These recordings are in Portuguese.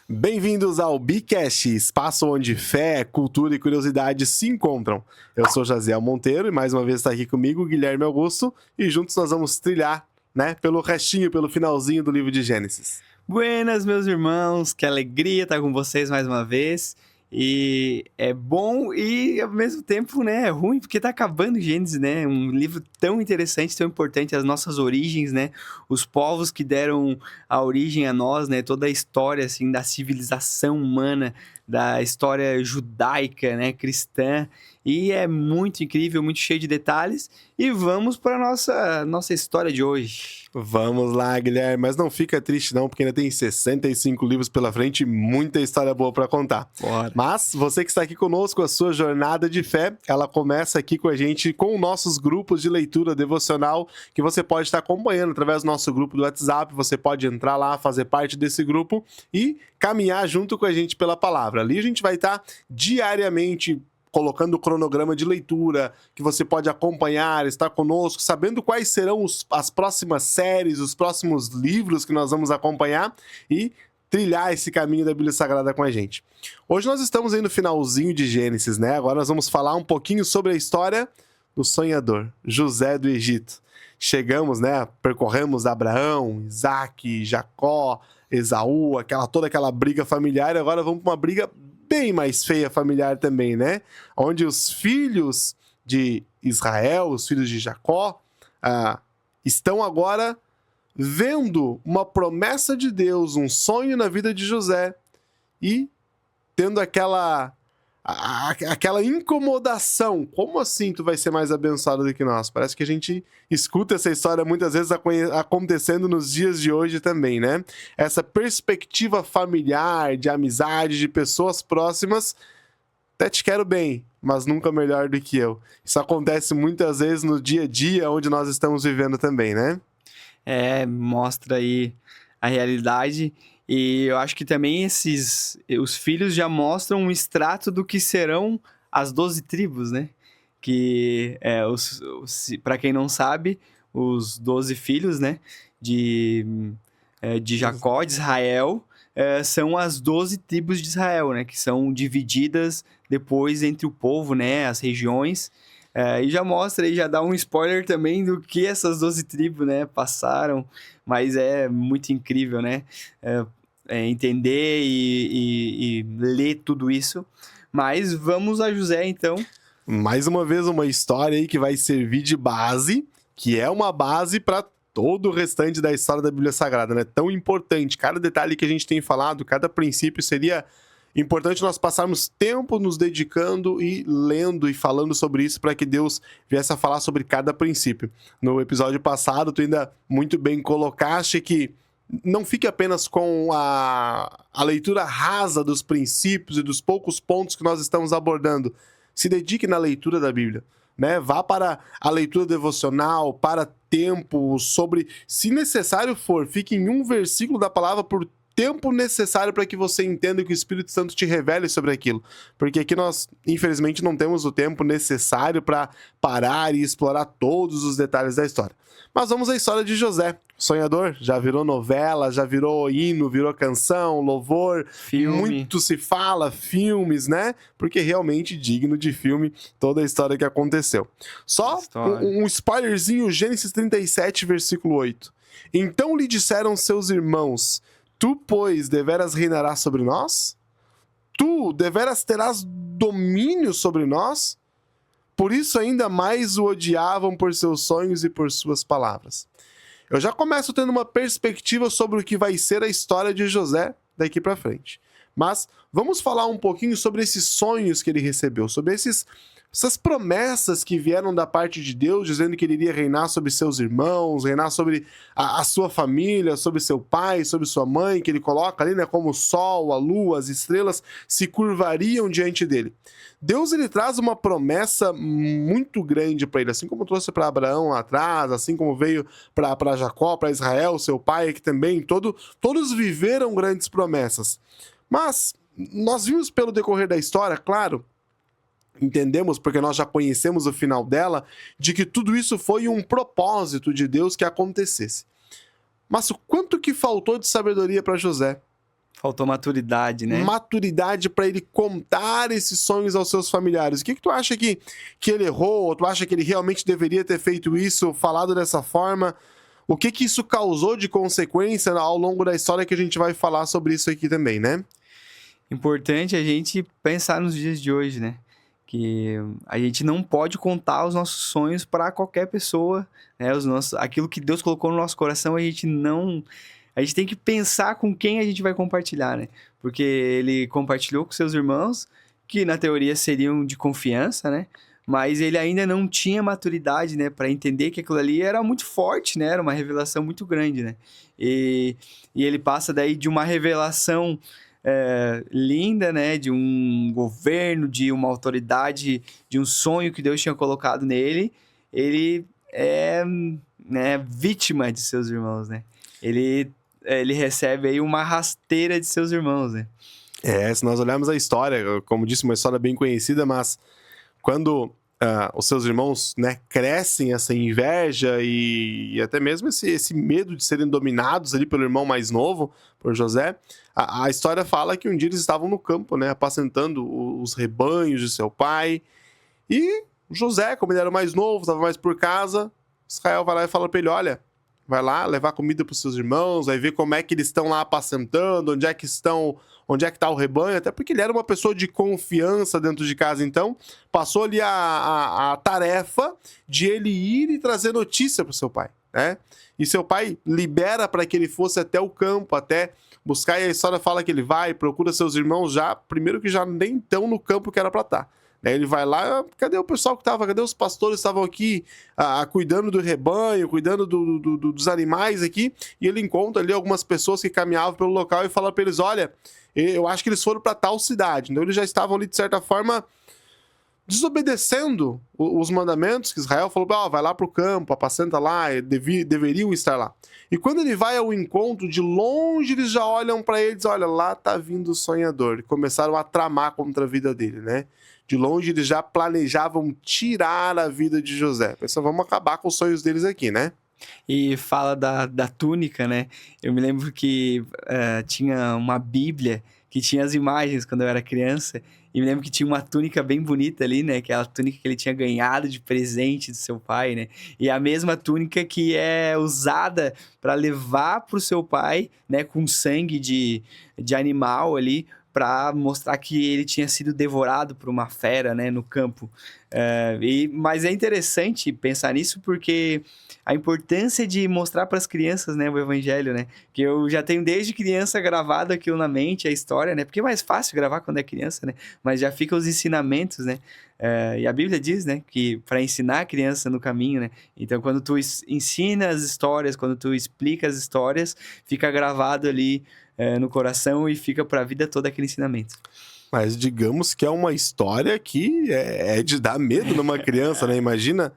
Bem-vindos ao Bicast, espaço onde fé, cultura e curiosidade se encontram. Eu sou Jaziel Monteiro e mais uma vez está aqui comigo o Guilherme Augusto e juntos nós vamos trilhar, pelo restinho, pelo finalzinho do livro de Gênesis. Buenas, meus irmãos, que alegria estar com vocês mais uma vez. E é bom e ao mesmo tempo, é ruim, porque tá acabando Gênesis, né? Um livro tão interessante, tão importante, as nossas origens, né? Os povos que deram a origem a nós, né? Toda a história, assim, da civilização humana, da história judaica, né? Cristã. E é muito incrível, muito cheio de detalhes. E vamos para nossa história de hoje. Vamos lá, Guilherme, mas não fica triste não, porque ainda tem 65 livros pela frente e muita história boa para contar. Bora. Mas você que está aqui conosco, a sua jornada de fé, ela começa aqui com a gente, com nossos grupos de leitura devocional, que você pode estar acompanhando através do nosso grupo do WhatsApp. Você pode entrar lá, fazer parte desse grupo e caminhar junto com a gente pela palavra. Ali a gente vai estar diariamente colocando o cronograma de leitura, que você pode acompanhar, estar conosco, sabendo quais serão as próximas séries, os próximos livros que nós vamos acompanhar e trilhar esse caminho da Bíblia Sagrada com a gente. Hoje nós estamos aí no finalzinho de Gênesis, Agora nós vamos falar um pouquinho sobre a história do sonhador, José do Egito. Chegamos, percorremos Abraão, Isaac, Jacó, Esaú, toda aquela briga familiar, e agora vamos para uma briga bem mais feia familiar também, Onde os filhos de Israel, os filhos de Jacó, estão agora vendo uma promessa de Deus, um sonho na vida de José e tendo aquela incomodação. Como assim tu vai ser mais abençoado do que nós? Parece que a gente escuta essa história muitas vezes acontecendo nos dias de hoje também, Essa perspectiva familiar, de amizade, de pessoas próximas. Até te quero bem, mas nunca melhor do que eu. Isso acontece muitas vezes no dia a dia onde nós estamos vivendo também, Mostra aí a realidade. E eu acho que também os filhos já mostram um extrato do que serão as 12 tribos, Que, para quem não sabe, os 12 filhos, de Jacó, de Israel, são as 12 tribos de Israel, Que são divididas depois entre o povo, as regiões. E já mostra aí, já dá um spoiler também do que essas 12 tribos, passaram, mas é muito incrível, entender e ler tudo isso. Mas vamos a José, então. Mais uma vez, uma história aí que vai servir de base, que é uma base para todo o restante da história da Bíblia Sagrada, Tão importante, cada detalhe que a gente tem falado, cada princípio seria importante nós passarmos tempo nos dedicando e lendo e falando sobre isso para que Deus viesse a falar sobre cada princípio. No episódio passado, tu ainda muito bem colocaste que não fique apenas com a leitura rasa dos princípios e dos poucos pontos que nós estamos abordando. Se dedique na leitura da Bíblia. Vá para a leitura devocional, para tempo sobre, se necessário for, fique em um versículo da palavra por tempo necessário para que você entenda que o Espírito Santo te revele sobre aquilo. Porque aqui nós, infelizmente, não temos o tempo necessário para parar e explorar todos os detalhes da história. Mas vamos à história de José. Sonhador, já virou novela, já virou hino, virou canção, louvor, filme. Muito se fala, filmes, Porque realmente digno de filme toda a história que aconteceu. Só um spoilerzinho, Gênesis 37, versículo 8. Então lhe disseram seus irmãos: tu, pois, deveras reinarás sobre nós? Tu, deveras terás domínio sobre nós? Por isso ainda mais o odiavam por seus sonhos e por suas palavras. Eu já começo tendo uma perspectiva sobre o que vai ser a história de José daqui para frente. Mas vamos falar um pouquinho sobre esses sonhos que ele recebeu, sobre essas promessas que vieram da parte de Deus, dizendo que ele iria reinar sobre seus irmãos, reinar sobre a sua família, sobre seu pai, sobre sua mãe, que ele coloca ali, como o sol, a lua, as estrelas se curvariam diante dele. Deus, ele traz uma promessa muito grande para ele, assim como trouxe para Abraão lá atrás, assim como veio para Jacó, para Israel, seu pai, que também, todos viveram grandes promessas. Mas nós vimos pelo decorrer da história, claro, entendemos, porque nós já conhecemos o final dela, de que tudo isso foi um propósito de Deus que acontecesse. Mas o quanto que faltou de sabedoria para José? Faltou maturidade, né? Maturidade para ele contar esses sonhos aos seus familiares. O que tu acha que ele errou? Ou tu acha que ele realmente deveria ter feito isso, falado dessa forma? O que isso causou de consequência ao longo da história, que a gente vai falar sobre isso aqui também, né? Importante a gente pensar nos dias de hoje, né? Que a gente não pode contar os nossos sonhos para qualquer pessoa, né? Aquilo que Deus colocou no nosso coração, a gente tem que pensar com quem a gente vai compartilhar, né? Porque ele compartilhou com seus irmãos, que na teoria seriam de confiança, né? Mas ele ainda não tinha maturidade, né? Para entender que aquilo ali era muito forte, né? Era uma revelação muito grande, né? E ele passa daí de uma revelação linda, né? De um governo, de uma autoridade, de um sonho que Deus tinha colocado nele. Ele é, né, vítima de seus irmãos, né? Ele recebe aí uma rasteira de seus irmãos, né? Se nós olharmos a história, como disse, uma história bem conhecida, mas quando os seus irmãos, né, crescem essa inveja e até mesmo esse medo de serem dominados ali pelo irmão mais novo, por José, a história fala que um dia eles estavam no campo, né, apacentando os rebanhos de seu pai, e José, como ele era o mais novo, estava mais por casa, Israel vai lá e fala para ele: olha, vai lá levar comida para os seus irmãos, vai ver como é que eles estão lá apacentando, onde é que está o rebanho, até porque ele era uma pessoa de confiança dentro de casa. Então passou ali a tarefa de ele ir e trazer notícia para o seu pai, né? E seu pai libera para que ele fosse até o campo, até buscar, e a história fala que ele vai, procura seus irmãos já, primeiro que já nem estão no campo que era para estar. Ele vai lá, cadê o pessoal que estava? Cadê os pastores que estavam aqui cuidando do rebanho, cuidando dos animais aqui? E ele encontra ali algumas pessoas que caminhavam pelo local e fala para eles: olha, eu acho que eles foram para tal cidade. Então eles já estavam ali, de certa forma, desobedecendo os mandamentos que Israel falou: vai lá para o campo, apacenta lá, deveriam estar lá. E quando ele vai ao encontro, de longe eles já olham para ele e dizem: olha, lá está vindo o sonhador. E começaram a tramar contra a vida dele, né? De longe eles já planejavam tirar a vida de José. Pensaram: vamos acabar com os sonhos deles aqui, né? E fala da túnica, né? Eu me lembro que tinha uma Bíblia que tinha as imagens quando eu era criança. E me lembro que tinha uma túnica bem bonita ali, né? Aquela túnica que ele tinha ganhado de presente do seu pai, né? E a mesma túnica que é usada para levar para o seu pai, né? Com sangue de animal ali, para mostrar que ele tinha sido devorado por uma fera, né, no campo. Mas é interessante pensar nisso, porque a importância de mostrar para as crianças, né, o evangelho, né, que eu já tenho desde criança gravado aquilo na mente, a história, né, porque é mais fácil gravar quando é criança, né, mas já fica os ensinamentos, né, e a Bíblia diz, né, que para ensinar a criança no caminho, né, então quando tu ensina as histórias, quando tu explica as histórias, fica gravado ali no coração e fica para a vida toda aquele ensinamento. Mas digamos que é uma história que é de dar medo numa criança, né? Imagina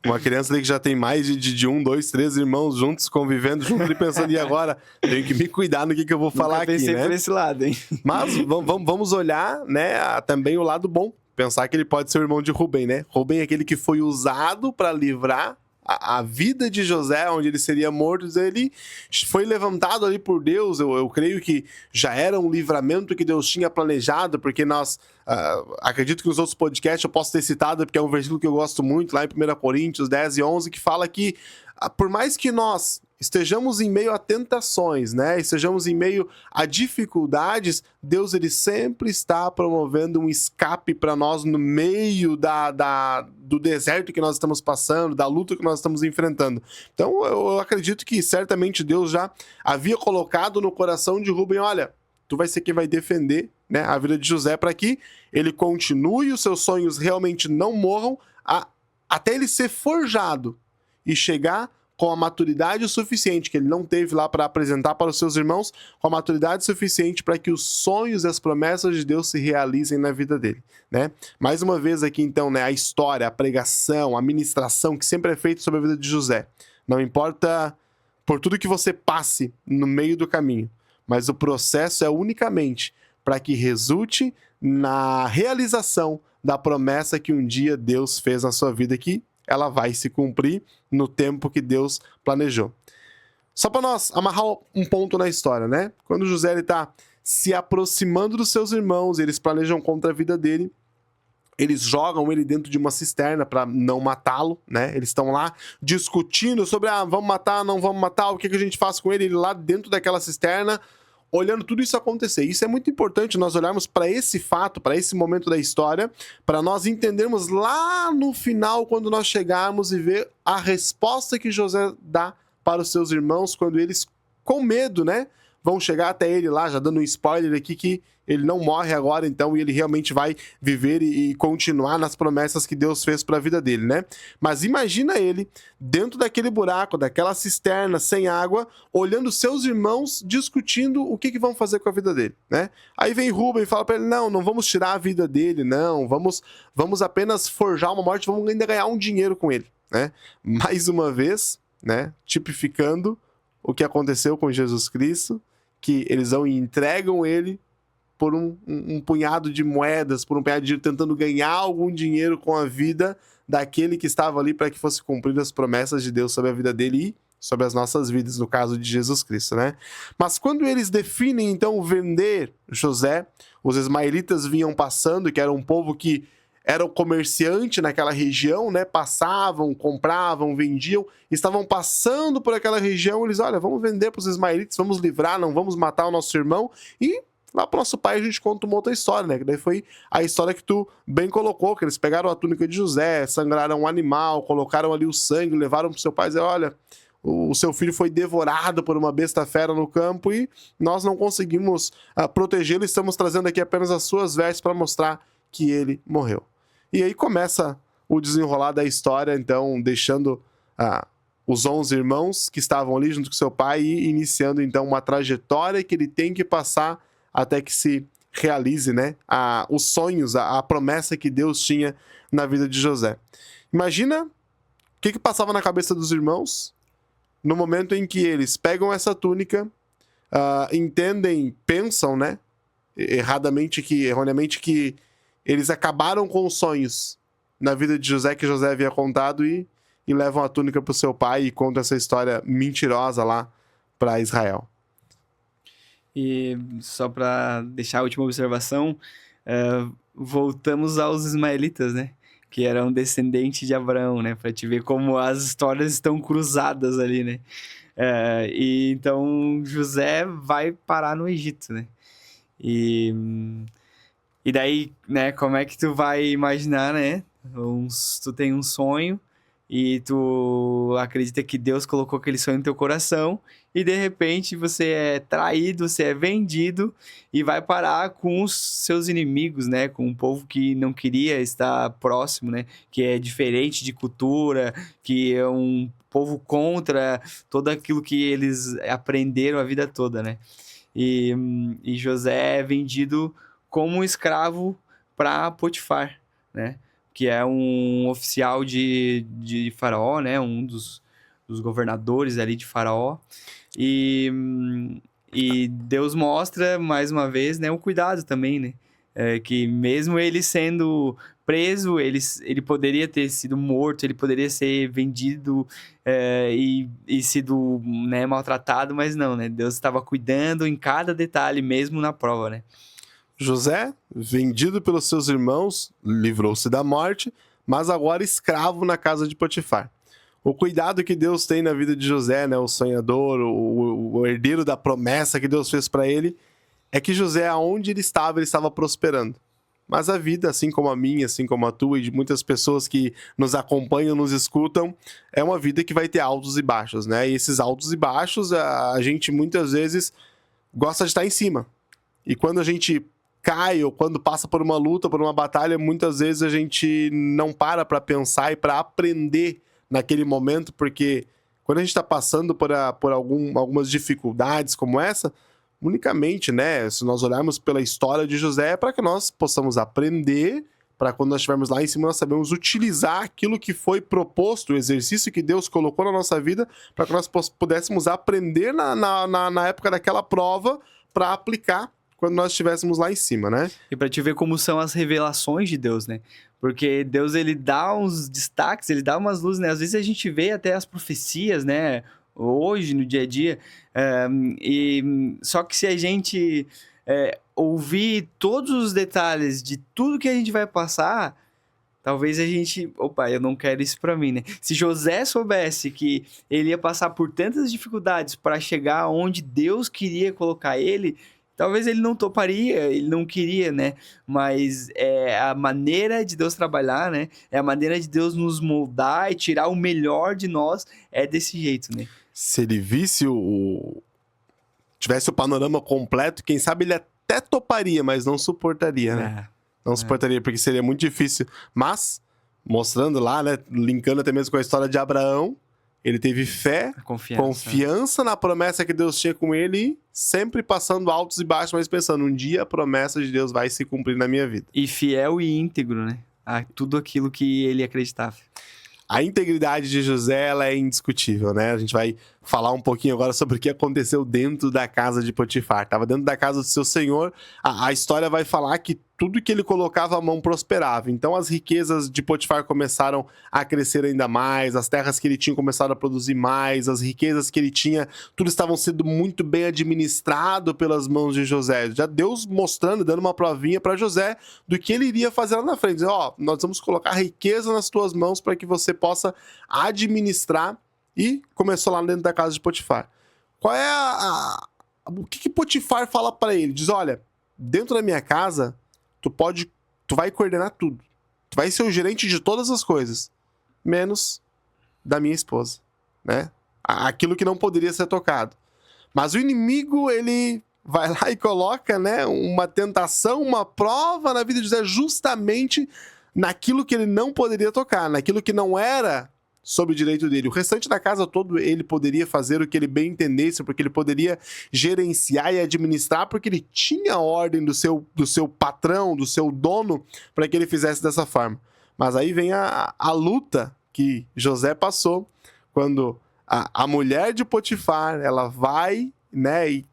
uma criança ali que já tem mais de 1, 2, 3 irmãos juntos, convivendo juntos e pensando: e agora? Tenho que me cuidar no que eu vou falar aqui, né? Pensei por esse lado, hein? Mas vamos olhar, né, também o lado bom. Pensar que ele pode ser o irmão de Rubem, né? Rubem é aquele que foi usado para livrar a vida de José, onde ele seria morto. Ele foi levantado ali por Deus. Eu creio que já era um livramento que Deus tinha planejado, porque nós, acredito que nos outros podcasts eu posso ter citado, porque é um versículo que eu gosto muito, lá em 1 Coríntios 10 e 11, que fala que por mais que nós estejamos em meio a tentações, né? Estejamos em meio a dificuldades, Deus ele sempre está promovendo um escape para nós no meio do deserto que nós estamos passando, da luta que nós estamos enfrentando. Então eu acredito que certamente Deus já havia colocado no coração de Rubem: olha, tu vai ser quem vai defender, né, a vida de José, para que ele continue, os seus sonhos realmente não morram, até ele ser forjado e chegar com a maturidade suficiente, que ele não teve lá para apresentar para os seus irmãos, com a maturidade suficiente para que os sonhos e as promessas de Deus se realizem na vida dele, né? Mais uma vez aqui, então, né, a história, a pregação, a ministração que sempre é feita sobre a vida de José. Não importa por tudo que você passe no meio do caminho, mas o processo é unicamente para que resulte na realização da promessa que um dia Deus fez na sua vida, que ela vai se cumprir no tempo que Deus planejou. Só para nós amarrar um ponto na história, né? Quando José está se aproximando dos seus irmãos, eles planejam contra a vida dele. Eles jogam ele dentro de uma cisterna para não matá-lo, né? Eles estão lá discutindo sobre, vamos matar, não vamos matar, o que a gente faz com ele? Ele lá dentro daquela cisterna, olhando tudo isso acontecer. Isso é muito importante nós olharmos para esse fato, para esse momento da história, para nós entendermos lá no final, quando nós chegarmos e ver a resposta que José dá para os seus irmãos, quando eles, com medo, né, vão chegar até ele lá, já dando um spoiler aqui, que ele não morre agora, então, e ele realmente vai viver e continuar nas promessas que Deus fez para a vida dele, né? Mas imagina ele dentro daquele buraco, daquela cisterna sem água, olhando seus irmãos discutindo o que vão fazer com a vida dele, né? Aí vem Rubem e fala para ele, não vamos tirar a vida dele, não, vamos apenas forjar uma morte, vamos ainda ganhar um dinheiro com ele, né? Mais uma vez, né, tipificando o que aconteceu com Jesus Cristo, que eles vão e entregam ele por um punhado de moedas, por um punhado de dinheiro, tentando ganhar algum dinheiro com a vida daquele que estava ali para que fosse cumpridas as promessas de Deus sobre a vida dele e sobre as nossas vidas, no caso de Jesus Cristo, né? Mas quando eles definem, então, vender José, os ismaelitas vinham passando, que era um povo que era o comerciante naquela região, né? Passavam, compravam, vendiam, estavam passando por aquela região, eles, olha, vamos vender para os ismaelitas, vamos livrar, não vamos matar o nosso irmão, e lá pro nosso pai a gente conta uma outra história, né? Que daí foi a história que tu bem colocou, que eles pegaram a túnica de José, sangraram um animal, colocaram ali o sangue, levaram pro seu pai e dizer, olha, o seu filho foi devorado por uma besta fera no campo e nós não conseguimos protegê-lo, estamos trazendo aqui apenas as suas vestes para mostrar que ele morreu. E aí começa o desenrolar da história, então, deixando os 11 irmãos que estavam ali junto com seu pai e iniciando, então, uma trajetória que ele tem que passar até que se realize, né, os sonhos, a promessa que Deus tinha na vida de José. Imagina o que passava na cabeça dos irmãos no momento em que eles pegam essa túnica, entendem, pensam, né, erroneamente que eles acabaram com os sonhos na vida de José, que José havia contado, e levam a túnica para o seu pai e contam essa história mentirosa lá para Israel. E só para deixar a última observação, voltamos aos ismaelitas, né? Que eram descendentes de Abraão, né? Para te ver como as histórias estão cruzadas ali, né? E então José vai parar no Egito, né? E daí, né? Como é que tu vai imaginar, né? Tu tem um sonho e tu acredita que Deus colocou aquele sonho no teu coração e de repente você é traído, você é vendido e vai parar com os seus inimigos, né? Com um povo que não queria estar próximo, né? Que é diferente de cultura, que é um povo contra tudo aquilo que eles aprenderam a vida toda, né? E José é vendido como um escravo para Potifar, né? Que é um oficial de Faraó, né? Um dos governadores ali de Faraó. E Deus mostra, mais uma vez, né, o cuidado também, né? Que mesmo ele sendo preso, ele poderia ter sido morto, ele poderia ser vendido e sido, né, maltratado, mas não, né? Deus estava cuidando em cada detalhe, mesmo na prova, né? José, vendido pelos seus irmãos, livrou-se da morte, mas agora escravo na casa de Potifar. O cuidado que Deus tem na vida de José, né, o sonhador, o herdeiro da promessa que Deus fez para ele, é que José, aonde ele estava prosperando. Mas a vida, assim como a minha, assim como a tua e de muitas pessoas que nos acompanham, nos escutam, é uma vida que vai ter altos e baixos, né? E esses altos e baixos, a gente muitas vezes gosta de estar em cima. E quando a gente cai ou quando passa por uma luta, por uma batalha, muitas vezes a gente não para pensar e para aprender naquele momento, porque quando a gente está passando por algumas dificuldades como essa, unicamente, né, se nós olharmos pela história de José, é para que nós possamos aprender, para quando nós estivermos lá em cima, nós sabemos utilizar aquilo que foi proposto, o exercício que Deus colocou na nossa vida, para que nós pudéssemos aprender na época daquela prova, para aplicar quando nós estivéssemos lá em cima, né? E para te ver como são as revelações de Deus, né? Porque Deus, ele dá uns destaques, ele dá umas luzes, né? Às vezes a gente vê até as profecias, né? Hoje, no dia a dia. Só que se a gente ouvir todos os detalhes de tudo que a gente vai passar, talvez a gente... Opa, eu não quero isso pra mim, né? Se José soubesse que ele ia passar por tantas dificuldades para chegar onde Deus queria colocar ele, talvez ele não toparia, ele não queria, né? Mas é a maneira de Deus trabalhar, né? É a maneira de Deus nos moldar e tirar o melhor de nós, é desse jeito, né? Se ele visse tivesse o panorama completo, quem sabe ele até toparia, mas não suportaria, né? Não suportaria, porque seria muito difícil. Mas, mostrando lá, né? Linkando até mesmo com a história de Abraão, ele teve fé, confiança na promessa que Deus tinha com ele, e sempre passando altos e baixos, mas pensando, um dia a promessa de Deus vai se cumprir na minha vida. E fiel e íntegro, né? A tudo aquilo que ele acreditava. A integridade de José, ela é indiscutível, né? A gente vai falar um pouquinho agora sobre o que aconteceu dentro da casa de Potifar. Estava dentro da casa do seu senhor. A história vai falar que tudo que ele colocava a mão prosperava. Então as riquezas de Potifar começaram a crescer ainda mais, as terras que ele tinha começaram a produzir mais, as riquezas que ele tinha, tudo estavam sendo muito bem administrado pelas mãos de José. Já Deus mostrando, dando uma provinha para José do que ele iria fazer lá na frente. Dizer, nós vamos colocar riqueza nas tuas mãos para que você possa administrar. E começou lá dentro da casa de Potifar. Qual é o que Potifar fala para ele? Diz, olha, dentro da minha casa, tu vai coordenar tudo. Tu vai ser o gerente de todas as coisas, menos da minha esposa, né? Aquilo que não poderia ser tocado. Mas o inimigo, ele vai lá e coloca, né, uma tentação, uma prova na vida de José, justamente naquilo que ele não poderia tocar, naquilo que não era sobre o direito dele. O restante da casa todo ele poderia fazer o que ele bem entendesse, porque ele poderia gerenciar e administrar, porque ele tinha ordem do seu patrão, do seu dono, para que ele fizesse dessa forma. Mas aí vem a luta que José passou, quando a mulher de Potifar, ela vai, né, e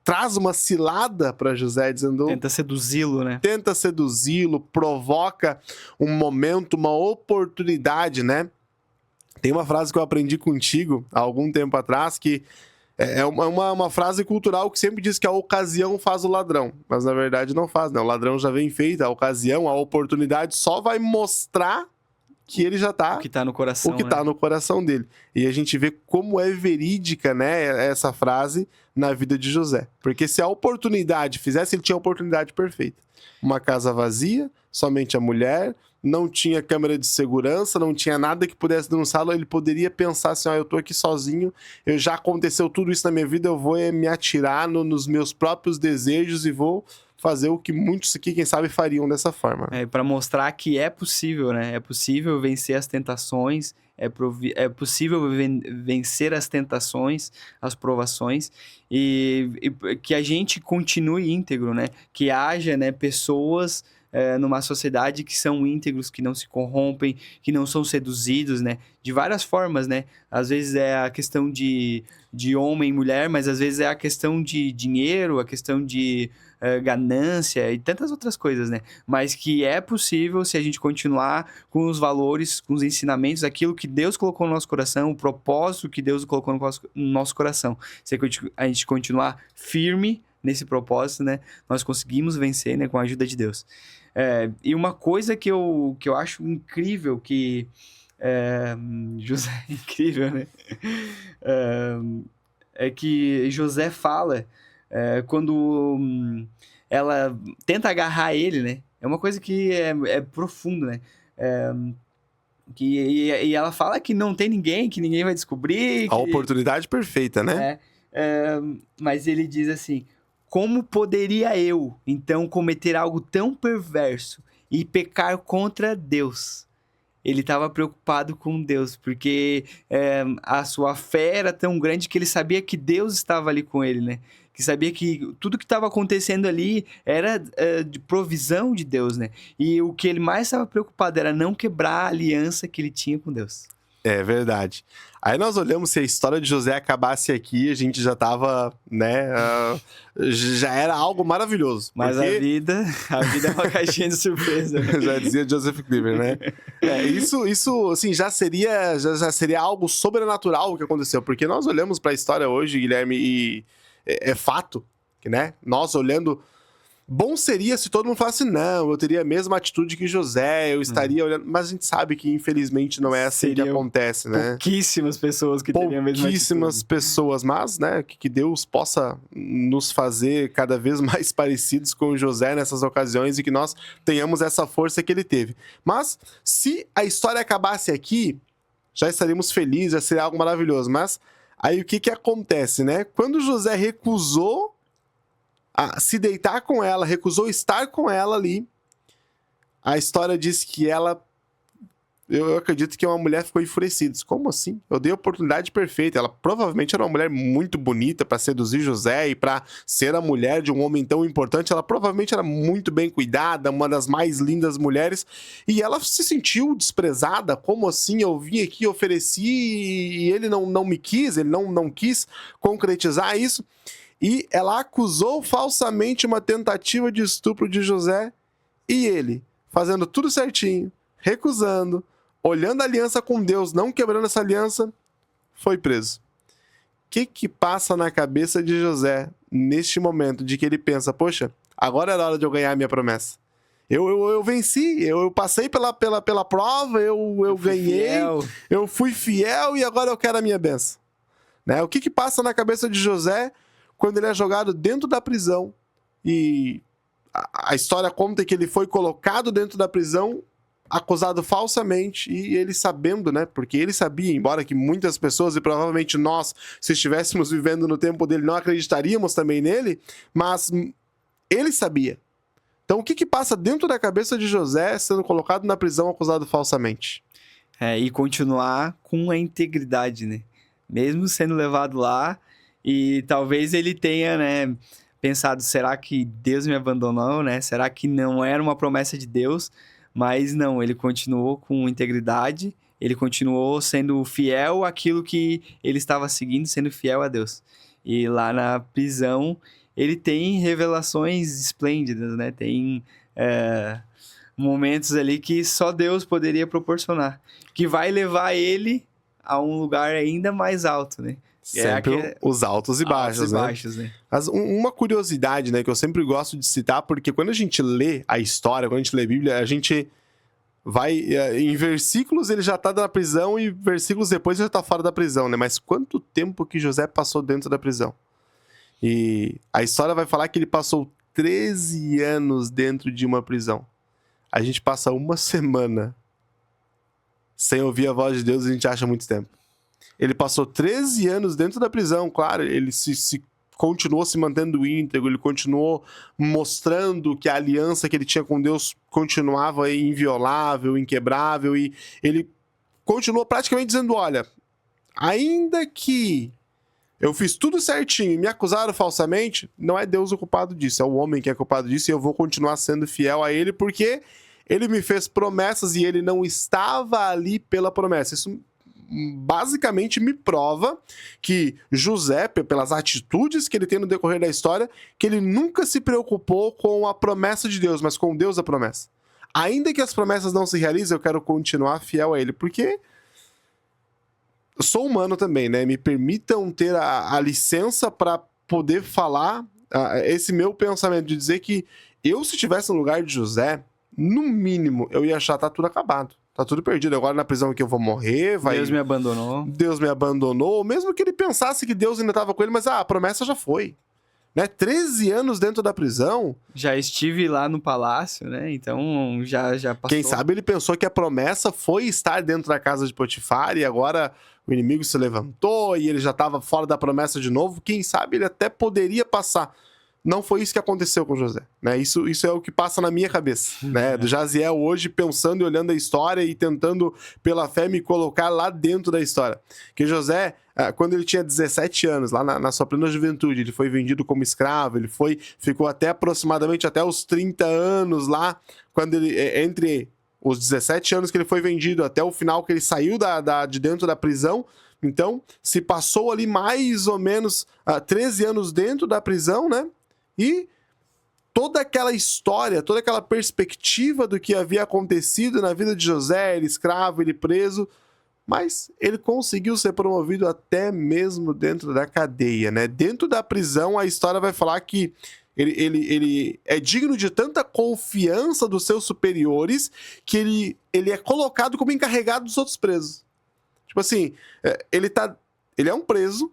traz uma cilada para José, dizendo... Tenta seduzi-lo, né? Tenta seduzi-lo, provoca um momento, uma oportunidade, né? Tem uma frase que eu aprendi contigo há algum tempo atrás, que é uma frase cultural que sempre diz que a ocasião faz o ladrão. Mas na verdade não faz, né? O ladrão já vem feito, a ocasião, a oportunidade só vai mostrar que ele já tá... O que tá no coração, tá no coração dele. E a gente vê como é verídica, né, essa frase na vida de José. Porque se a oportunidade fizesse, ele tinha a oportunidade perfeita. Uma casa vazia, somente a mulher, não tinha câmera de segurança, não tinha nada que pudesse denunciá-lo, ele poderia pensar assim, eu tô aqui sozinho, já aconteceu tudo isso na minha vida, eu vou me atirar nos meus próprios desejos e vou fazer o que muitos aqui, quem sabe, fariam dessa forma. Para mostrar que é possível, né? É possível vencer as tentações, é possível vencer as tentações, as provações, e que a gente continue íntegro, né? Que haja, né, pessoas numa sociedade que são íntegros, que não se corrompem, que não são seduzidos, né? De várias formas, né? Às vezes é a questão de homem e mulher, mas às vezes é a questão de dinheiro, a questão de ganância e tantas outras coisas, né? Mas que é possível se a gente continuar com os valores, com os ensinamentos, aquilo que Deus colocou no nosso coração, o propósito que Deus colocou no nosso coração. Se a gente continuar firme nesse propósito, né? Nós conseguimos vencer, né? Com a ajuda de Deus. E uma coisa que eu acho incrível, que José é incrível, né? É que José fala quando ela tenta agarrar ele, né? É uma coisa que é profunda, né? E ela fala que não tem ninguém, que ninguém vai descobrir. A oportunidade perfeita, né? Mas ele diz assim: como poderia eu, então, cometer algo tão perverso e pecar contra Deus? Ele estava preocupado com Deus, porque a sua fé era tão grande que ele sabia que Deus estava ali com ele, né? Que sabia que tudo que estava acontecendo ali era de provisão de Deus, né? E o que ele mais estava preocupado era não quebrar a aliança que ele tinha com Deus. É verdade. Aí nós olhamos, se a história de José acabasse aqui, a gente já tava, né, já era algo maravilhoso. Mas porque... a vida é uma caixinha de surpresa. Né? Já dizia Joseph Cleaver, né? Isso assim, já seria algo sobrenatural o que aconteceu, porque nós olhamos para a história hoje, Guilherme, e é fato né? Nós olhando... Bom seria se todo mundo falasse, não, eu teria a mesma atitude que José, eu estaria olhando... Mas a gente sabe que, infelizmente, não é assim que acontece, né? Pouquíssimas pessoas que teriam a mesma atitude. Pouquíssimas pessoas, mas, né, que Deus possa nos fazer cada vez mais parecidos com José nessas ocasiões e que nós tenhamos essa força que ele teve. Mas, se a história acabasse aqui, já estaríamos felizes, já seria algo maravilhoso. Mas, aí o que acontece, né? Quando José recusou a se deitar com ela, recusou estar com ela ali, a história diz que ela... Eu acredito que uma mulher ficou enfurecida. Como assim? Eu dei a oportunidade perfeita. Ela provavelmente era uma mulher muito bonita para seduzir José e para ser a mulher de um homem tão importante. Ela provavelmente era muito bem cuidada, uma das mais lindas mulheres. E ela se sentiu desprezada. Como assim? Eu vim aqui, ofereci e ele não me quis, ele não quis concretizar isso. E ela acusou falsamente uma tentativa de estupro de José. E ele, fazendo tudo certinho, recusando, olhando a aliança com Deus, não quebrando essa aliança, foi preso. O que passa na cabeça de José neste momento de que ele pensa, poxa, agora era hora de eu ganhar a minha promessa. Eu venci, eu passei pela prova, eu ganhei, fiel. Eu fui fiel e agora eu quero a minha bênção. Né? O que passa na cabeça de José quando ele é jogado dentro da prisão e a história conta que ele foi colocado dentro da prisão acusado falsamente e ele sabendo, né? Porque ele sabia, embora que muitas pessoas e provavelmente nós, se estivéssemos vivendo no tempo dele, não acreditaríamos também nele, mas ele sabia. Então o que passa dentro da cabeça de José sendo colocado na prisão acusado falsamente? E continuar com a integridade, né? Mesmo sendo levado lá e talvez ele tenha, né, pensado, será que Deus me abandonou, né? Será que não era uma promessa de Deus? Mas não, ele continuou com integridade, ele continuou sendo fiel àquilo que ele estava seguindo, sendo fiel a Deus. E lá na prisão, ele tem revelações esplêndidas, né? Tem momentos ali que só Deus poderia proporcionar, que vai levar ele a um lugar ainda mais alto, né? Sempre os altos e baixos, né? Mas uma curiosidade, né, que eu sempre gosto de citar, porque quando a gente lê a história, quando a gente lê a Bíblia, a gente vai... Em versículos ele já tá na prisão e versículos depois ele já tá fora da prisão, né? Mas quanto tempo que José passou dentro da prisão? E a história vai falar que ele passou 13 anos dentro de uma prisão. A gente passa uma semana sem ouvir a voz de Deus e a gente acha muito tempo. Ele passou 13 anos dentro da prisão, claro, ele continuou se mantendo íntegro, ele continuou mostrando que a aliança que ele tinha com Deus continuava inviolável, inquebrável, e ele continuou praticamente dizendo, olha, ainda que eu fiz tudo certinho e me acusaram falsamente, não é Deus o culpado disso, é o homem que é culpado disso, e eu vou continuar sendo fiel a ele, porque ele me fez promessas e ele não estava ali pela promessa. Isso basicamente me prova que José, pelas atitudes que ele tem no decorrer da história, que ele nunca se preocupou com a promessa de Deus, mas com Deus a promessa. Ainda que as promessas não se realizem, eu quero continuar fiel a ele, porque eu sou humano também, né? Me permitam ter a licença para poder falar esse meu pensamento, de dizer que eu, se estivesse no lugar de José, no mínimo, eu ia achar, tá tudo acabado. Tá tudo perdido, agora na prisão que eu vou morrer, Deus me abandonou. Deus me abandonou, mesmo que ele pensasse que Deus ainda estava com ele, mas a promessa já foi. Né? 13 anos dentro da prisão. Já estive lá no palácio, né? Então já passou. Quem sabe ele pensou que a promessa foi estar dentro da casa de Potifar e agora o inimigo se levantou e ele já estava fora da promessa de novo. Quem sabe ele até poderia passar. Não foi isso que aconteceu com José, né? Isso é o que passa na minha cabeça, né? Do Jaziel hoje pensando e olhando a história e tentando, pela fé, me colocar lá dentro da história. Que José, quando ele tinha 17 anos, lá na sua plena juventude, ele foi vendido como escravo, ele ficou aproximadamente até os 30 anos lá, quando ele, entre os 17 anos que ele foi vendido até o final que ele saiu de dentro da prisão. Então, se passou ali mais ou menos 13 anos dentro da prisão, né? E toda aquela história, toda aquela perspectiva do que havia acontecido na vida de José, ele escravo, ele preso, Mas ele conseguiu ser promovido até mesmo dentro da cadeia, né? Dentro da prisão, a história vai falar que ele é digno de tanta confiança dos seus superiores que ele é colocado como encarregado dos outros presos. Tipo assim, ele é um preso,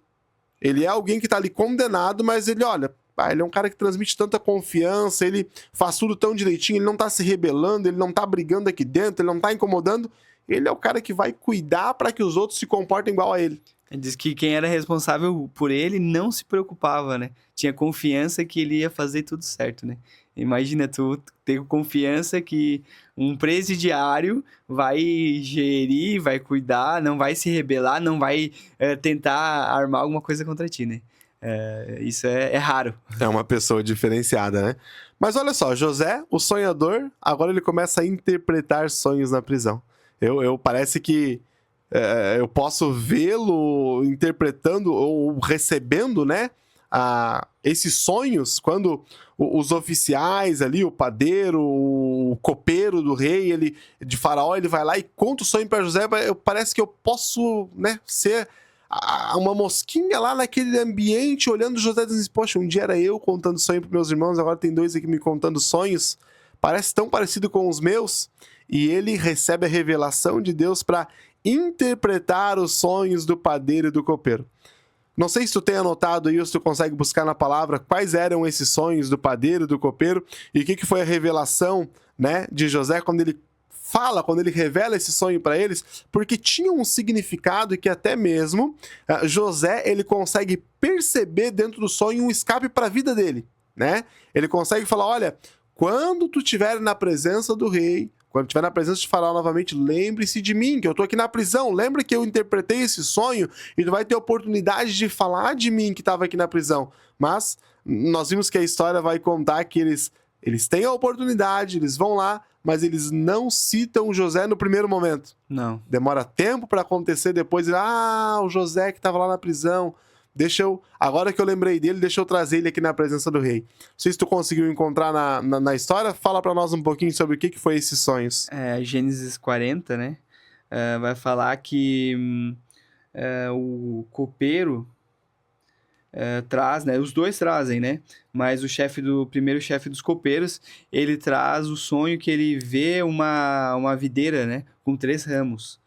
ele é alguém que tá ali condenado, mas ele é um cara que transmite tanta confiança, ele faz tudo tão direitinho, ele não tá se rebelando, ele não tá brigando aqui dentro, ele não tá incomodando. Ele é o cara que vai cuidar para que os outros se comportem igual a ele. Diz que quem era responsável por ele não se preocupava, né? Tinha confiança que ele ia fazer tudo certo, né? Imagina tu ter confiança que um presidiário vai gerir, vai cuidar, não vai se rebelar, não vai tentar armar alguma coisa contra ti, né? Isso é raro. É uma pessoa diferenciada, né? Mas olha só, José, o sonhador, agora ele começa a interpretar sonhos na prisão. Parece que eu posso vê-lo interpretando ou recebendo, né, esses sonhos, quando os oficiais ali, o padeiro, o copeiro do rei, de Faraó, ele vai lá e conta o sonho para José. Parece que eu posso, né, ser uma mosquinha lá naquele ambiente, olhando José e dizendo assim, poxa, um dia era eu contando sonho para meus irmãos, agora tem dois aqui me contando sonhos. Parece tão parecido com os meus. E ele recebe a revelação de Deus para interpretar os sonhos do padeiro e do copeiro. Não sei se tu tem anotado aí ou se tu consegue buscar na palavra quais eram esses sonhos do padeiro e do copeiro e o que foi a revelação, né, de José quando ele revela esse sonho para eles, porque tinha um significado que até mesmo José ele consegue perceber dentro do sonho um escape para a vida dele, né? Ele consegue falar, olha, quando tu estiver na presença do rei, quando estiver na presença de Faraó novamente, lembre-se de mim, que eu tô aqui na prisão. Lembra que eu interpretei esse sonho e tu vai ter oportunidade de falar de mim que estava aqui na prisão. Mas nós vimos que a história vai contar que eles têm a oportunidade, eles vão lá, mas eles não citam José no primeiro momento. Não. Demora tempo para acontecer depois. O José que estava lá na prisão. Agora que eu lembrei dele, deixa eu trazer ele aqui na presença do rei. Não sei se tu conseguiu encontrar na história. Fala para nós um pouquinho sobre o que foi esses sonhos. Gênesis 40, né? Vai falar que o copeiro traz, né? Os dois trazem, né? Mas o primeiro chefe dos copeiros, ele traz o sonho que ele vê uma videira, né? Com 3 ramos.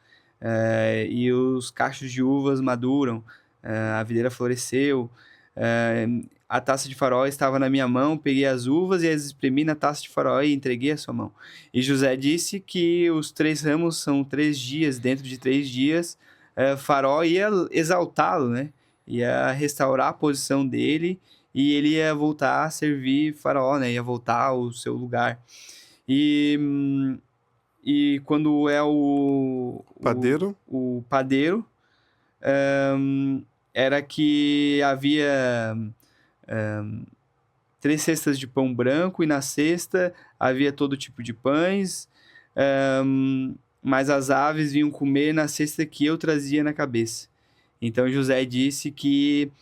E os cachos de uvas maduram. A videira floresceu, a taça de Faraó estava na minha mão, peguei as uvas e as espremi na taça de Faraó e entreguei à sua mão. E José disse que os 3 ramos são 3 dias, dentro de 3 dias, Faraó ia exaltá-lo, né? Ia restaurar a posição dele e ele ia voltar a servir Faraó, né? Ia voltar ao seu lugar. E quando o padeiro, era que havia 3 cestas de pão branco e na cesta havia todo tipo de pães, mas as aves vinham comer na cesta que eu trazia na cabeça. Então José disse que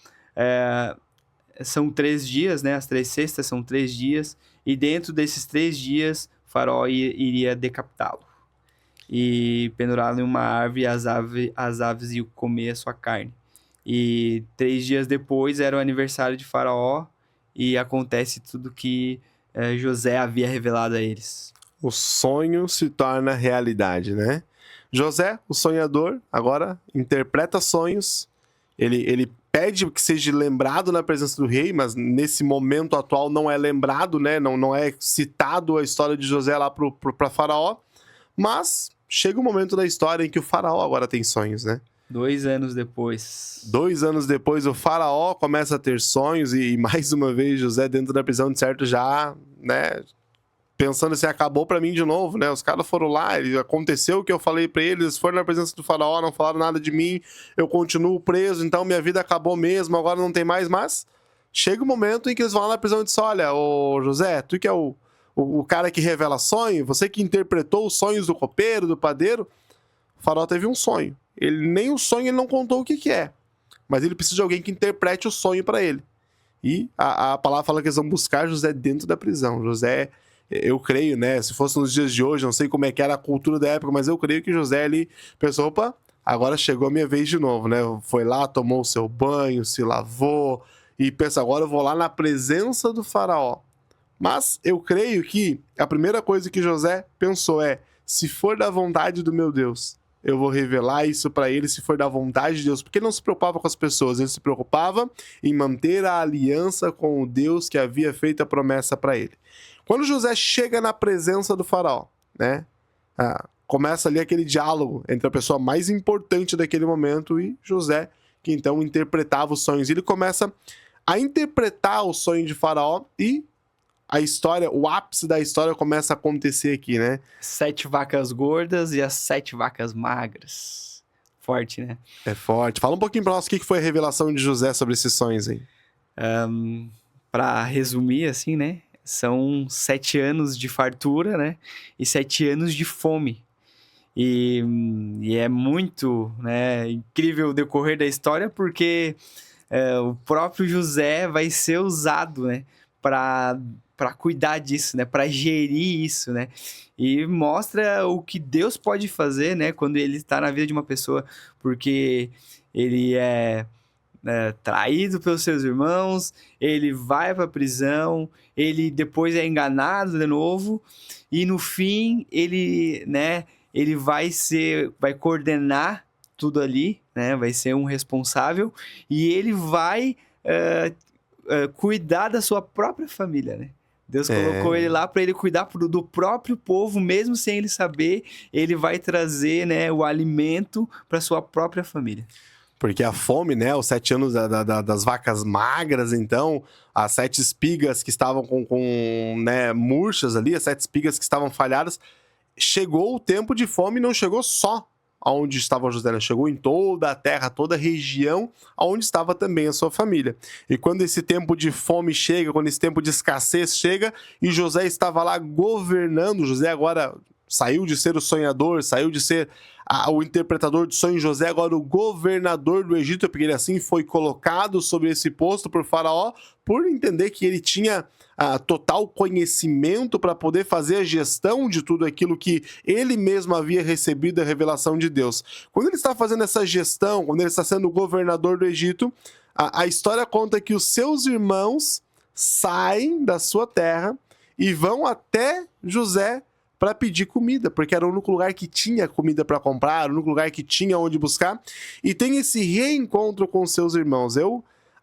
são 3 dias, né? As 3 cestas são 3 dias e dentro desses 3 dias Faraó iria decapitá-lo e pendurá-lo em uma árvore e as aves iam comer a sua carne. E 3 dias depois era o aniversário de Faraó e acontece tudo que José havia revelado a eles. O sonho se torna realidade, né? José, o sonhador, agora interpreta sonhos. Ele pede que seja lembrado na presença do rei, mas nesse momento atual não é lembrado, né? Não é citado a história de José lá para Faraó. Mas chega um momento da história em que o Faraó agora tem sonhos, né? 2 anos depois. 2 anos depois, o Faraó começa a ter sonhos e mais uma vez José dentro da prisão, de certo, já, né, pensando assim, acabou pra mim de novo, né? Os caras foram lá, aconteceu o que eu falei pra eles, foram na presença do Faraó, não falaram nada de mim, eu continuo preso, então minha vida acabou mesmo, agora não tem mais, mas chega um momento em que eles vão lá na prisão e dizem, olha, ô José, tu que é o cara que revela sonho, você que interpretou os sonhos do copeiro, do padeiro, o Faraó teve um sonho. Nem o sonho ele não contou o que é. Mas ele precisa de alguém que interprete o sonho para ele. E a palavra fala que eles vão buscar José dentro da prisão. José, eu creio, né? Se fosse nos dias de hoje, não sei como é que era a cultura da época, mas eu creio que José, ele pensou, opa, agora chegou a minha vez de novo, né? Foi lá, tomou o seu banho, se lavou e pensa, agora eu vou lá na presença do faraó. Mas eu creio que a primeira coisa que José pensou é, se for da vontade do meu Deus, eu vou revelar isso para ele, se for da vontade de Deus. Porque ele não se preocupava com as pessoas, ele se preocupava em manter a aliança com o Deus que havia feito a promessa para ele. Quando José chega na presença do faraó, né? Começa ali aquele diálogo entre a pessoa mais importante daquele momento e José, que então interpretava os sonhos. Ele começa a interpretar o sonho de faraó e a história, o ápice da história começa a acontecer aqui, né? 7 vacas gordas e as 7 vacas magras. Forte, né? É forte. Fala um pouquinho pra nós o que foi a revelação de José sobre esses sonhos aí. Pra resumir, assim, né? São 7 anos de fartura, né? E 7 anos de fome. E é muito, né, incrível o decorrer da história, porque o próprio José vai ser usado, né? Para cuidar disso, né? Para gerir isso, né? E mostra o que Deus pode fazer, né? Quando ele está na vida de uma pessoa, porque ele é traído pelos seus irmãos, ele vai para a prisão, ele depois é enganado de novo, e no fim ele, né? Ele vai coordenar tudo ali, né? Vai ser um responsável, e ele vai cuidar da sua própria família, né? Deus colocou ele lá para ele cuidar do próprio povo, mesmo sem ele saber, ele vai trazer, né, o alimento para sua própria família. Porque a fome, né, os 7 anos das vacas magras, então, as 7 espigas que estavam com né, murchas ali, as 7 espigas que estavam falhadas, chegou o tempo de fome e não chegou só aonde estava José, né? Chegou em toda a terra, toda a região onde estava também a sua família. E quando esse tempo de fome chega, quando esse tempo de escassez chega, e José estava lá governando, José agora saiu de ser o sonhador, saiu de ser o interpretador de sonhos, José agora o governador do Egito, porque ele assim foi colocado sobre esse posto por Faraó, por entender que ele tinha total conhecimento para poder fazer a gestão de tudo aquilo que ele mesmo havia recebido a revelação de Deus. Quando ele está fazendo essa gestão, quando ele está sendo o governador do Egito, a história conta que os seus irmãos saem da sua terra e vão até José para pedir comida, porque era o único lugar que tinha comida para comprar, era o único lugar que tinha onde buscar, e tem esse reencontro com seus irmãos.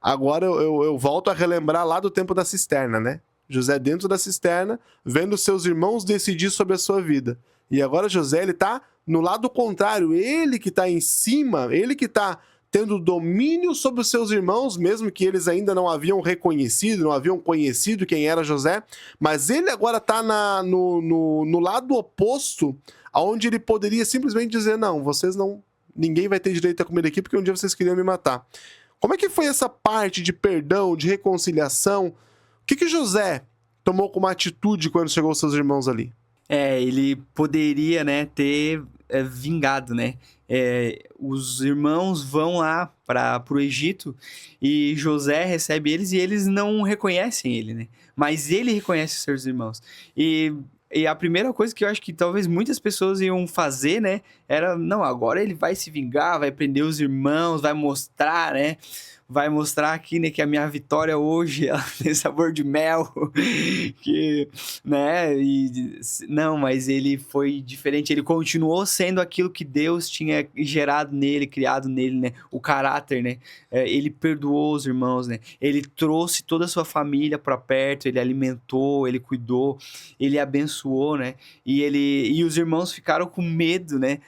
Agora eu volto a relembrar lá do tempo da cisterna, né? José dentro da cisterna, vendo seus irmãos decidir sobre a sua vida. E agora José, ele tá no lado contrário, ele que tá em cima, ele que tá tendo domínio sobre os seus irmãos, mesmo que eles ainda não haviam reconhecido, não haviam conhecido quem era José, mas ele agora está no lado oposto, onde ele poderia simplesmente dizer, não, vocês não, ninguém vai ter direito a comer aqui, porque um dia vocês queriam me matar. Como é que foi essa parte de perdão, de reconciliação? O que José tomou como atitude quando chegou aos seus irmãos ali? Ele poderia, né, ter vingado, né? Os irmãos vão lá para o Egito e José recebe eles e eles não reconhecem ele, né? Mas ele reconhece os seus irmãos. E a primeira coisa que eu acho que talvez muitas pessoas iam fazer, né? Era, não, agora ele vai se vingar, vai prender os irmãos, vai mostrar, né? Vai mostrar aqui, né, que a minha vitória hoje ela tem sabor de mel, que, né, não, mas ele foi diferente, ele continuou sendo aquilo que Deus tinha gerado nele, criado nele, né, o caráter, né, ele perdoou os irmãos, né, ele trouxe toda a sua família para perto, ele alimentou, ele cuidou, ele abençoou, né, e os irmãos ficaram com medo, né,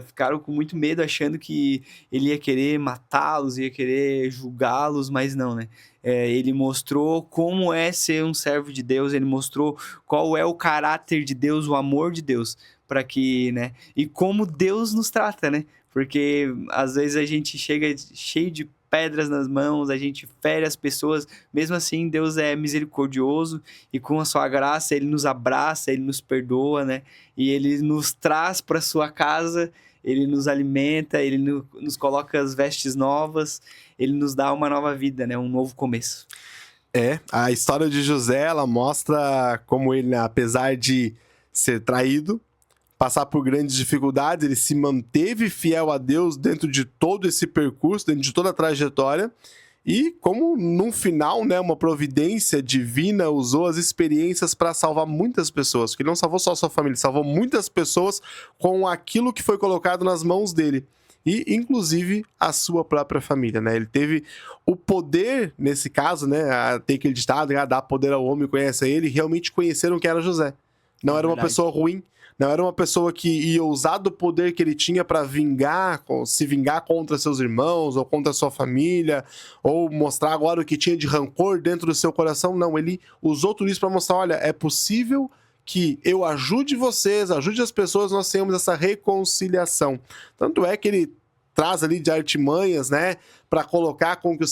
ficaram com muito medo, achando que ele ia querer matá-los, ia querer julgá-los, mas não, né? Ele mostrou como é ser um servo de Deus, ele mostrou qual é o caráter de Deus, o amor de Deus, para que, né? E como Deus nos trata, né? Porque às vezes a gente chega cheio de pedras nas mãos, a gente fere as pessoas, mesmo assim Deus é misericordioso e com a sua graça ele nos abraça, ele nos perdoa, né? E ele nos traz para sua casa, ele nos alimenta, ele nos coloca as vestes novas, ele nos dá uma nova vida, né? Um novo começo. A história de José, ela mostra como ele, né, apesar de ser traído, passar por grandes dificuldades, ele se manteve fiel a Deus dentro de todo esse percurso, dentro de toda a trajetória. E como no final, né, uma providência divina usou as experiências para salvar muitas pessoas, porque ele não salvou só a sua família, ele salvou muitas pessoas com aquilo que foi colocado nas mãos dele. E, inclusive, a sua própria família, né? Ele teve o poder, nesse caso, né? Tem aquele ditado, dar poder ao homem, conhece ele, realmente conheceram que era José. Não era uma pessoa ruim, não era uma pessoa que ia usar do poder que ele tinha para se vingar contra seus irmãos ou contra sua família, ou mostrar agora o que tinha de rancor dentro do seu coração. Não, ele usou tudo isso para mostrar, olha, é possível que eu ajude vocês, ajude as pessoas, nós tenhamos essa reconciliação. Tanto é que ele traz ali de artimanhas, né, para colocar com que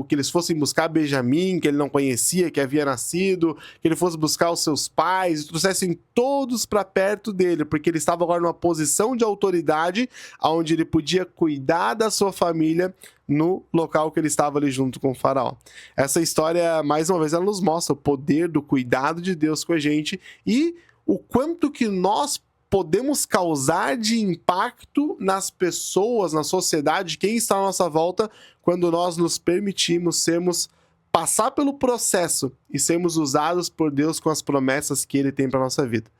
que eles fossem buscar Benjamim, que ele não conhecia, que havia nascido, que ele fosse buscar os seus pais, e trouxessem todos para perto dele, porque ele estava agora numa posição de autoridade, onde ele podia cuidar da sua família no local que ele estava ali junto com o faraó. Essa história, mais uma vez, ela nos mostra o poder do cuidado de Deus com a gente e o quanto que nós podemos causar de impacto nas pessoas, na sociedade, quem está à nossa volta, quando nós nos permitimos passar pelo processo e sermos usados por Deus com as promessas que ele tem para nossa vida.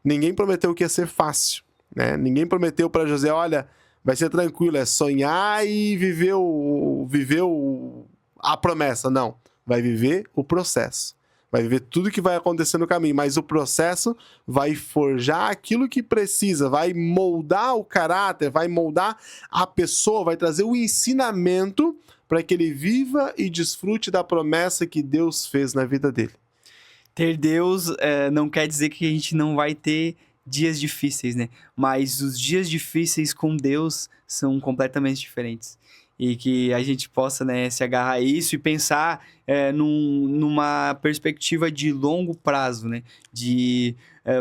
Ninguém prometeu que ia ser fácil, né? Ninguém prometeu para José, olha, vai ser tranquilo, é sonhar e viver a promessa. Não, vai viver o processo. Vai viver tudo que vai acontecer no caminho, mas o processo vai forjar aquilo que precisa, vai moldar o caráter, vai moldar a pessoa, vai trazer o ensinamento para que ele viva e desfrute da promessa que Deus fez na vida dele. Ter Deus não quer dizer que a gente não vai ter dias difíceis, né? Mas os dias difíceis com Deus são completamente diferentes. E que a gente possa, né, se agarrar a isso e pensar numa perspectiva de longo prazo, né? De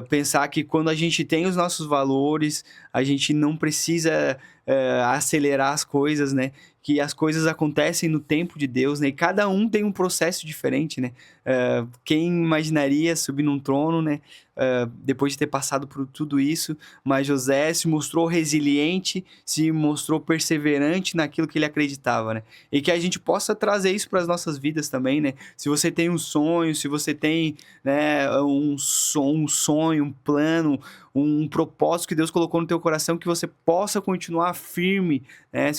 pensar que quando a gente tem os nossos valores, a gente não precisa acelerar as coisas, né? Que as coisas acontecem no tempo de Deus, né? E cada um tem um processo diferente, né? Quem imaginaria subir num trono, né? Depois de ter passado por tudo isso, mas José se mostrou resiliente, se mostrou perseverante naquilo que ele acreditava, né? E que a gente possa trazer isso para as nossas vidas também, né? Se você tem um sonho, se você tem, né, um sonho, um plano, um propósito que Deus colocou no teu coração, que você possa continuar firme, né?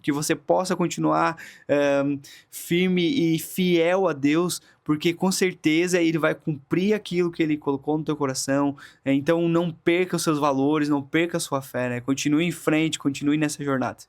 Que você possa continuar firme e fiel a Deus, porque com certeza ele vai cumprir aquilo que ele colocou no teu coração. Então não perca os seus valores, não perca a sua fé, né? Continue em frente, continue nessa jornada.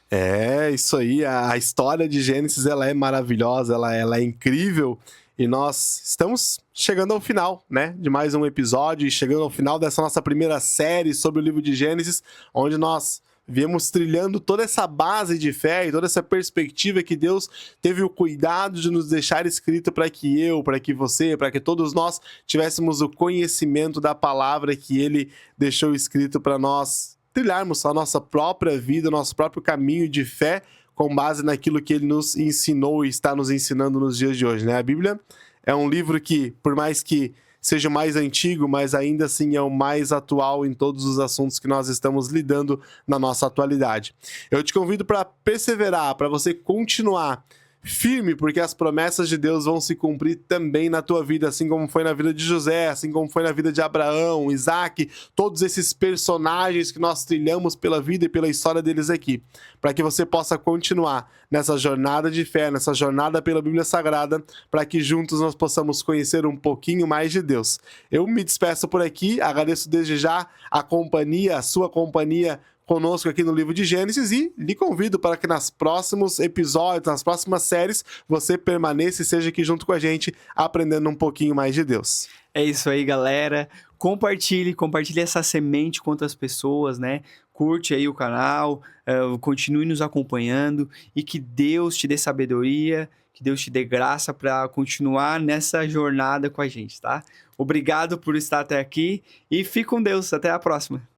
É, isso aí, a história de Gênesis, ela é maravilhosa, ela é incrível, e nós estamos chegando ao final, né, de mais um episódio, e chegando ao final dessa nossa primeira série sobre o livro de Gênesis, onde nós viemos trilhando toda essa base de fé e toda essa perspectiva que Deus teve o cuidado de nos deixar escrito para que para que você, para que todos nós tivéssemos o conhecimento da palavra que Ele deixou escrito para nós trilharmos a nossa própria vida, o nosso próprio caminho de fé com base naquilo que Ele nos ensinou e está nos ensinando nos dias de hoje, né? A Bíblia é um livro que, por mais que seja mais antigo, mas ainda assim é o mais atual em todos os assuntos que nós estamos lidando na nossa atualidade. Eu te convido para perseverar, para você continuar firme, porque as promessas de Deus vão se cumprir também na tua vida, assim como foi na vida de José, assim como foi na vida de Abraão, Isaac, todos esses personagens que nós trilhamos pela vida e pela história deles aqui, para que você possa continuar nessa jornada de fé, nessa jornada pela Bíblia Sagrada, para que juntos nós possamos conhecer um pouquinho mais de Deus. Eu me despeço por aqui, agradeço desde já a sua companhia conosco aqui no livro de Gênesis e lhe convido para que nos próximos episódios, nas próximas séries, você permaneça e seja aqui junto com a gente, aprendendo um pouquinho mais de Deus. É isso aí, galera. Compartilhe essa semente com outras pessoas, né? Curte aí o canal, continue nos acompanhando e que Deus te dê sabedoria, que Deus te dê graça para continuar nessa jornada com a gente, tá? Obrigado por estar até aqui e fique com Deus. Até a próxima.